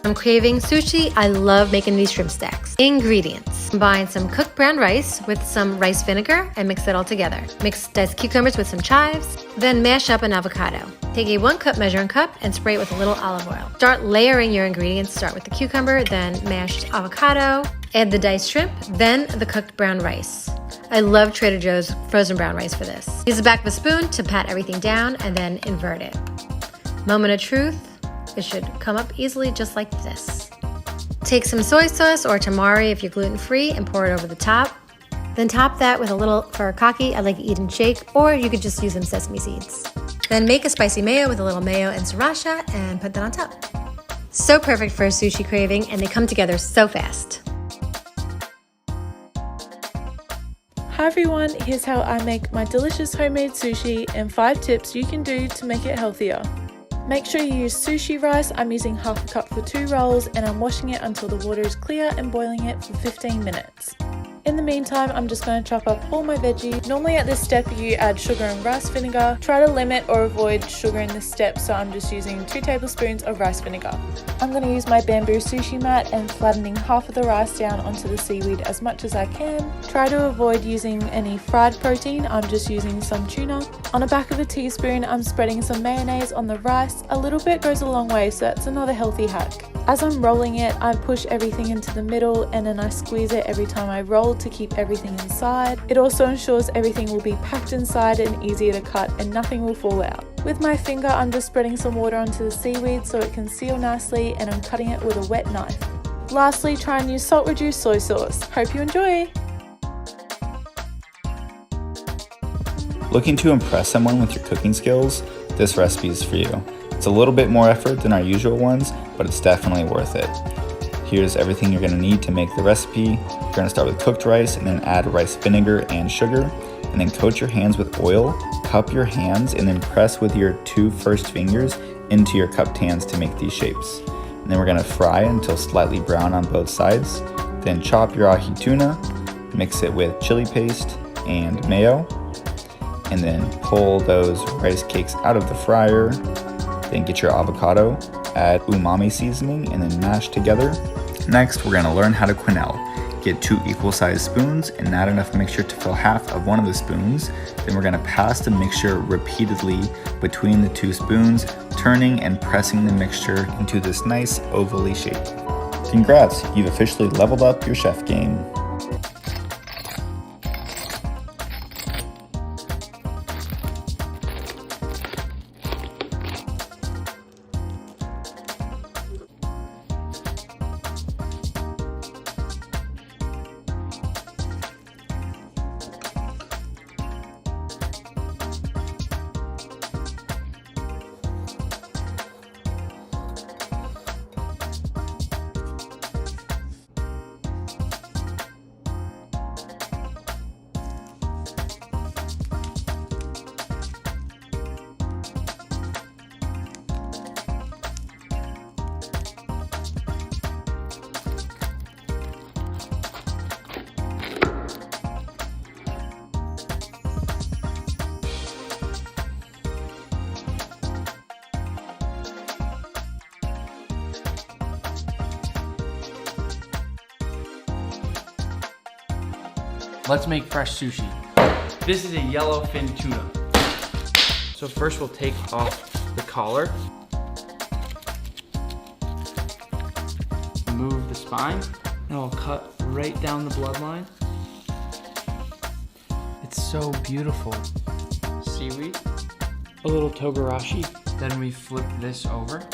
I'm craving sushi. I love making these shrimp stacks. Ingredients. Combine some cooked brown rice with some rice vinegar and mix it all together. Mix diced cucumbers with some chives, then mash up an avocado. Take a 1 cup measuring cup and spray it with a little olive oil. Start layering your ingredients. Start with the cucumber, then mashed avocado, add the diced shrimp, then the cooked brown rice. I love Trader Joe's frozen brown rice for this. Use the back of a spoon to pat everything down and then invert it. Moment of truth. It should come up easily just like this. Take some soy sauce or tamari if you're gluten-free and pour it over the top. Then top that with a little furikake. I like to eat and shake, or you could just use some sesame seeds. Then make a spicy mayo with a little mayo and sriracha and put that on top. So perfect for a sushi craving, and they come together so fast. Hi everyone, here's how I make my delicious homemade sushi and 5 tips you can do to make it healthier. Make sure you use sushi rice. I'm using half a cup for 2 rolls and I'm washing it until the water is clear and boiling it for 15 minutes. In the meantime, I'm just going to chop up all my veggies. Normally at this step you add sugar and rice vinegar. Try to limit or avoid sugar in this step, so I'm just using 2 tablespoons of rice vinegar. I'm going to use my bamboo sushi mat and flattening half of the rice down onto the seaweed as much as I can. Try to avoid using any fried protein. I'm just using some tuna. On the back of a teaspoon, I'm spreading some mayonnaise on the rice. A little bit goes a long way, so that's another healthy hack. As I'm rolling it, I push everything into the middle and then I squeeze it every time I roll to keep everything inside. It also ensures everything will be packed inside and easier to cut and nothing will fall out. With my finger, I'm just spreading some water onto the seaweed so it can seal nicely, and I'm cutting it with a wet knife. Lastly, try and use salt-reduced soy sauce. Hope you enjoy! Looking to impress someone with your cooking skills? This recipe is for you. It's a little bit more effort than our usual ones, but it's definitely worth it. Here's everything you're going to need to make the recipe. You're going to start with cooked rice and then add rice vinegar and sugar, and then coat your hands with oil, cup your hands, and then press with your 2 first fingers into your cupped hands to make these shapes. And then we're going to fry until slightly brown on both sides. Then chop your ahi tuna, mix it with chili paste and mayo, and then pull those rice cakes out of the fryer. Then get your avocado, add umami seasoning, and then mash together. Next, we're gonna learn how to quenelle. Get 2 equal-sized spoons and add enough mixture to fill half of one of the spoons. Then we're gonna pass the mixture repeatedly between the 2 spoons, turning and pressing the mixture into this nice ovally shape. Congrats, you've officially leveled up your chef game. Let's make fresh sushi. This is a yellowfin tuna. So first we'll take off the collar. Remove the spine, and I'll cut right down the bloodline. It's so beautiful. Seaweed, a little togarashi. Then we flip this over,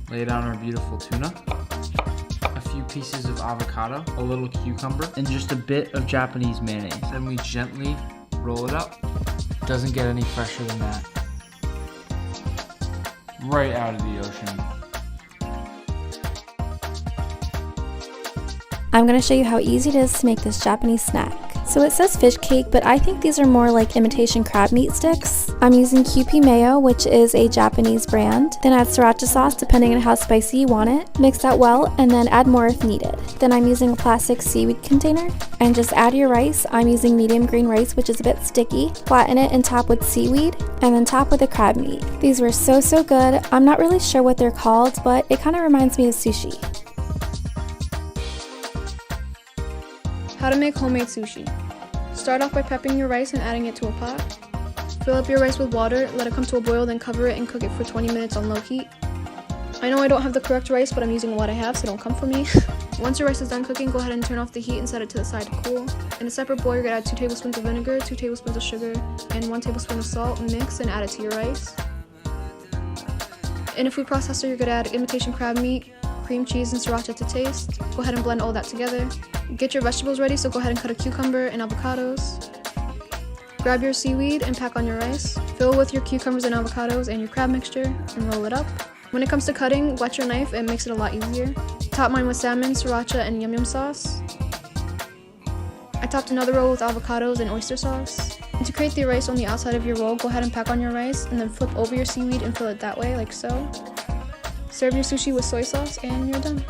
lay down our beautiful tuna. A few pieces of avocado, a little cucumber, and just a bit of Japanese mayonnaise. Then we gently roll it up. Doesn't get any fresher than that. Right out of the ocean. I'm going to show you how easy it is to make this Japanese snack. So it says fish cake, but I think these are more like imitation crab meat sticks. I'm using Kewpie Mayo, which is a Japanese brand. Then add sriracha sauce depending on how spicy you want it. Mix that well and then add more if needed. Then I'm using a plastic seaweed container and just add your rice. I'm using medium green rice, which is a bit sticky. Flatten it and top with seaweed and then top with the crab meat. These were so good. I'm not really sure what they're called, but it kind of reminds me of sushi. How to make homemade sushi. Start off by prepping your rice and adding it to a pot. Fill up your rice with water, let it come to a boil, then cover it and cook it for 20 minutes on low heat. I know I don't have the correct rice, but I'm using what I have, so don't come for me. Once your rice is done cooking, go ahead and turn off the heat and set it to the side to cool. In a separate bowl, you're going to add 2 tablespoons of vinegar, 2 tablespoons of sugar, and 1 tablespoon of salt. Mix and add it to your rice. In a food processor, you're going to add imitation crab meat, cream cheese, and sriracha to taste. Go ahead and blend all that together. Get your vegetables ready, so go ahead and cut a cucumber and avocados. Grab your seaweed and pack on your rice. Fill with your cucumbers and avocados and your crab mixture and roll it up. When it comes to cutting, wet your knife and makes it a lot easier. Top mine with salmon, sriracha, and yum yum sauce. I topped another roll with avocados and oyster sauce. And to create the rice on the outside of your roll, go ahead and pack on your rice and then flip over your seaweed and fill it that way, like so. Serve your sushi with soy sauce and you're done.